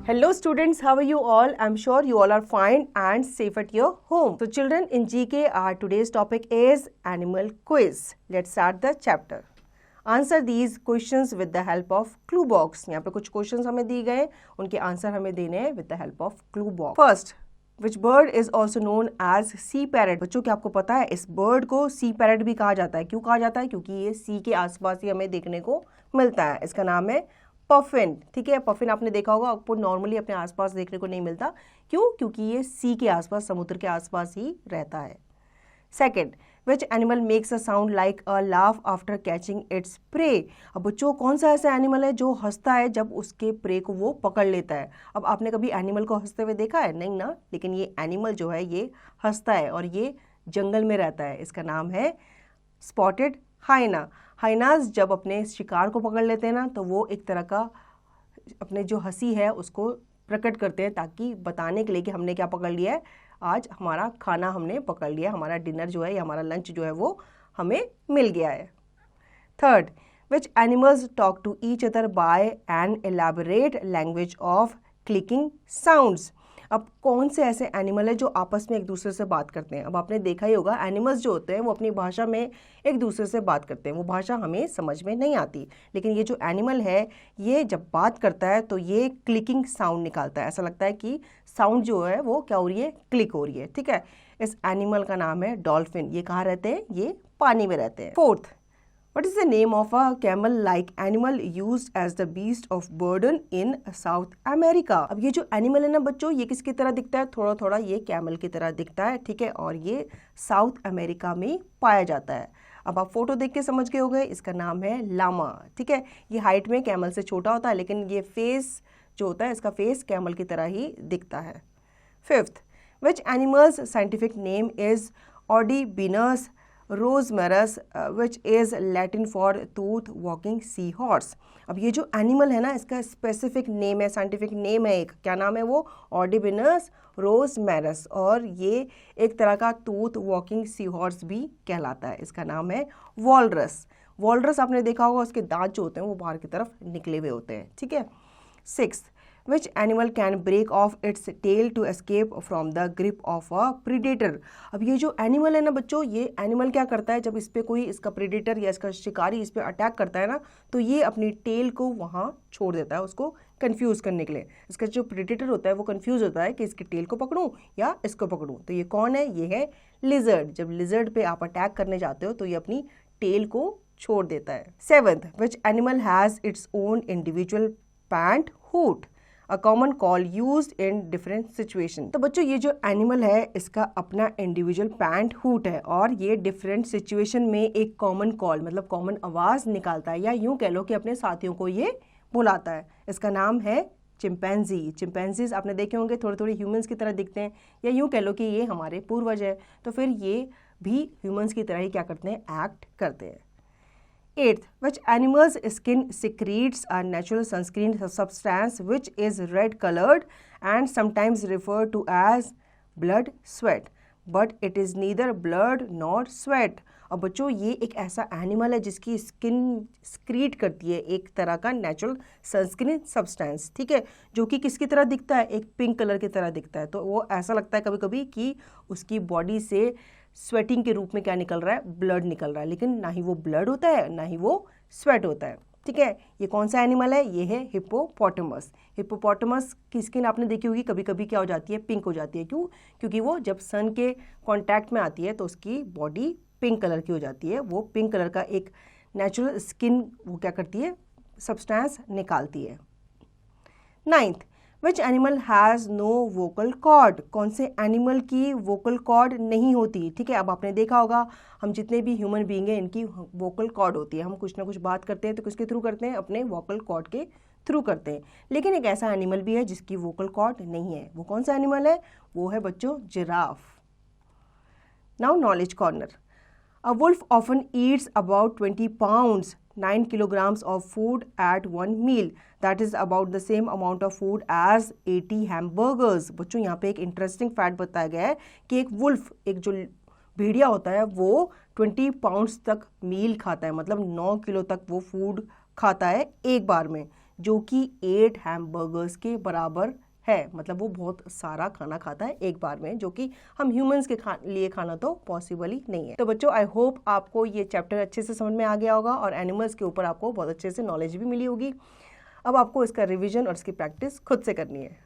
Hello students, how are you all? I'm sure you all are fine and safe at your home. So children, in GK our today's topic is animal quiz. Let's start the chapter. Answer these questions with the help of clue box. यहाँ पे कुछ questions हमें दिए गए, उनके answer हमें देने हैं with the help of clue box. First, which bird is also known as sea parrot? बच्चों क्या आपको पता है इस bird को sea parrot भी कहा जाता है? क्यों कहा जाता है? क्योंकि ये sea के आसपास ही हमें देखने को मिलता है. इसका नाम है पफिन. ठीक है, पफिन आपने देखा होगा, आपको नॉर्मली अपने आसपास देखने को नहीं मिलता. क्यों? क्योंकि ये सी के आसपास, समुद्र के आसपास ही रहता है. Second, which animal makes a sound like a laugh after catching its prey? अब बच्चों कौन सा ऐसा एनिमल है जो हंसता है जब उसके प्रे को वो पकड़ लेता है? अब आपने कभी एनिमल को हंसते हुए देखा है? नहीं ना. लेकिन ये एनिमल जो है ये हंसता है और ये जंगल में रहता है. इसका नाम है स्पॉटेड हाइना. हाइनास जब अपने शिकार को पकड़ लेते हैं ना, तो वो एक तरह का अपने जो हंसी है उसको प्रकट करते हैं ताकि बताने के लिए कि हमने क्या पकड़ लिया है, आज हमारा खाना हमने पकड़ लिया, हमारा डिनर जो है या हमारा लंच जो है वो हमें मिल गया है. Third, which animals talk to each other by an elaborate language of clicking sounds? अब कौन से ऐसे एनिमल है जो आपस में एक दूसरे से बात करते हैं? अब आपने देखा ही होगा एनिमल्स जो होते हैं वो अपनी भाषा में एक दूसरे से बात करते हैं. वो भाषा हमें समझ में नहीं आती, लेकिन ये जो एनिमल है ये जब बात करता है तो ये क्लिकिंग साउंड निकालता है. ऐसा लगता है कि साउंड जो है वो क्या हो रही है, क्लिक हो रही है. ठीक है, इस एनिमल का नाम है डॉल्फिन. ये कहाँ रहते हैं? ये पानी में रहते हैं. Fourth, what is the name of a camel-like animal used as the beast of burden in South America? अब ये जो एनिमल है ना बच्चों, ये किसकी तरह दिखता है? थोड़ा थोड़ा ये कैमल की तरह दिखता है. ठीक है, और ये साउथ अमेरिका में पाया जाता है. अब आप फोटो देख के समझ गए होंगे, इसका नाम है लामा. ठीक है, ये हाइट में कैमल से छोटा होता है, लेकिन ये फेस जो होता है इसका फेस कैमल की तरह ही दिखता है. Fifth, which animals scientific name is ऑर्डिबिनस रोजमेरस which is Latin for tooth walking sea horse? अब ये जो एनिमल है ना इसका स्पेसिफिक नेम है, साइंटिफिक नेम है एक, क्या नाम है वो? ऑर्डिबिनस रोजमेरस. और ये एक तरह का टूथ वॉकिंग सी हॉर्स भी कहलाता है. इसका नाम है वॉलरस. वॉलरस आपने देखा होगा, उसके दांत जो होते हैं वो बाहर की तरफ निकले हुए होते हैं. ठीक है. Sixth, which animal can break off its tail to escape from the grip of a predator? अब ये जो एनिमल है ना बच्चों, ये एनिमल क्या करता है जब इस पे कोई इसका प्रेडेटर या इसका शिकारी इस पे अटैक करता है ना, तो ये अपनी टेल को वहाँ छोड़ देता है उसको कंफ्यूज करने के लिए. इसका जो प्रेडेटर होता है वो कंफ्यूज होता है कि इसकी टेल को पकड़ूं या इसको पकड़ूं. तो ये कौन है? ये है लिजर्ड. जब लिजर्ड पे आप अटैक करने जाते हो तो ये अपनी टेल को छोड़ देता है. Seventh, which animal has its own individual pant hoot? A common call use in different situation. तो बच्चों ये जो एनिमल है इसका अपना इंडिविजुअल पैंट हुट है और ये डिफरेंट सिचुएशन में एक कॉमन कॉल मतलब कॉमन आवाज निकालता है, या यूं कह लो कि अपने साथियों को ये बुलाता है. इसका नाम है चिंपैंजी. चिंपैंजीज आपने देखे होंगे, थोड़े थोड़े ह्यूमंस की तरह दिखते हैं, या यूं कह लो कि ये हमारे पूर्वज है, तो फिर ये भी ह्यूमंस की तरह ही क्या करते हैं, एक्ट करते हैं. Eighth, which animal's skin secretes a natural sunscreen substance which is red colored and sometimes referred to as blood sweat, but it is neither blood nor sweat. अब बच्चों ये एक ऐसा एनिमल है जिसकी स्किन स्क्रीट करती है एक तरह का नेचुरल सनस्क्रीन सब्सटेंस. ठीक है, जो कि किसकी तरह दिखता है? एक पिंक कलर की तरह दिखता है. तो वो ऐसा लगता है कभी कभी कि उसकी बॉडी से स्वेटिंग के रूप में क्या निकल रहा है? ब्लड निकल रहा है. लेकिन ना ही वो ब्लड होता है ना ही वो स्वेट होता है. ठीक है, ये कौन सा एनिमल है? ये है हिप्पोपोटामस. हिप्पोपोटामस की स्किन आपने देखी होगी, कभी कभी क्या हो जाती है, पिंक हो जाती है. क्यों? क्योंकि वो जब सन के कांटेक्ट में आती है तो उसकी बॉडी पिंक कलर की हो जाती है. वो पिंक कलर का एक नेचुरल स्किन वो क्या करती है, सब्सटेंस निकालती है. Ninth, which animal has no vocal cord? कौन से एनिमल की वोकल कॉर्ड नहीं होती? ठीक है, अब आपने देखा होगा हम जितने भी ह्यूमन बीइंग हैं इनकी वोकल कॉर्ड होती है. हम कुछ ना कुछ बात करते हैं तो किसके थ्रू करते हैं? अपने वोकल कॉर्ड के थ्रू करते हैं. लेकिन एक ऐसा एनिमल भी है जिसकी वोकल कॉर्ड नहीं है. वो कौन सा एनिमल है? वो है बच्चों giraffe. Now knowledge corner. A wolf often eats about 20 pounds, 9 kilograms of food at one meal. That is about the same amount of food as 80 hamburgers. बच्चों यहाँ पे एक इंटरेस्टिंग फैक्ट बताया गया है कि एक वुल्फ, एक जो भेड़िया होता है, वो 20 पाउंड्स तक मील खाता है, मतलब 9 किलो तक वो फूड खाता है एक बार में, जो कि 8 हैमबर्गर्स के बराबर है। मतलब वो बहुत सारा खाना खाता है एक बार में, जो कि हम ह्यूमंस के लिए खाना तो पॉसिबल ही नहीं है। तो बच्चों, आई होप आपको ये चैप्टर अच्छे से समझ में आ गया होगा और एनिमल्स के ऊपर आपको बहुत अच्छे से नॉलेज भी मिली होगी। अब आपको इसका रिवीजन और इसकी प्रैक्टिस खुद से करनी है।